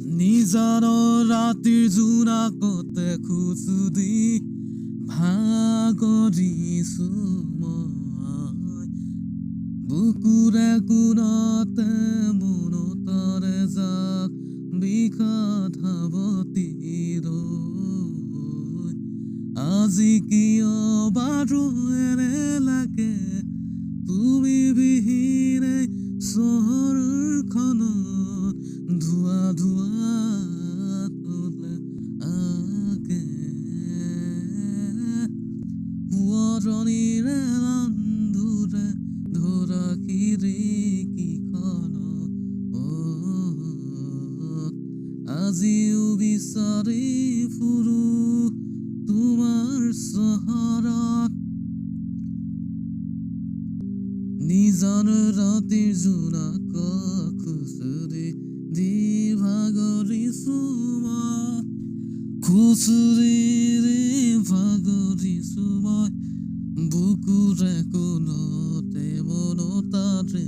নিজান ৰাতিৰ জোনাকতে খুচুদি ভাগৰিছো মই বুকুৰে কোণতে মনতৰে যাক বিষাধাৱতী ৰৈ আজি কিয় বাৰু এনে লাগে তুমি বিহীনে চহৰখনত ধোৱা ধোৱা তোলে আগে সোঁৱৰণিৰে আন্ধোৰে ধৰা খিৰিকীখনত আজিও বিচাৰি ফুৰো তোমাৰ চহৰত নিজান ৰাতিৰ জোনাক খুচুৰি দি ভাগৰিছো মই খুচুৰি দি ভাগৰিছো মই বুকুৰে কোণতে মনতাৰে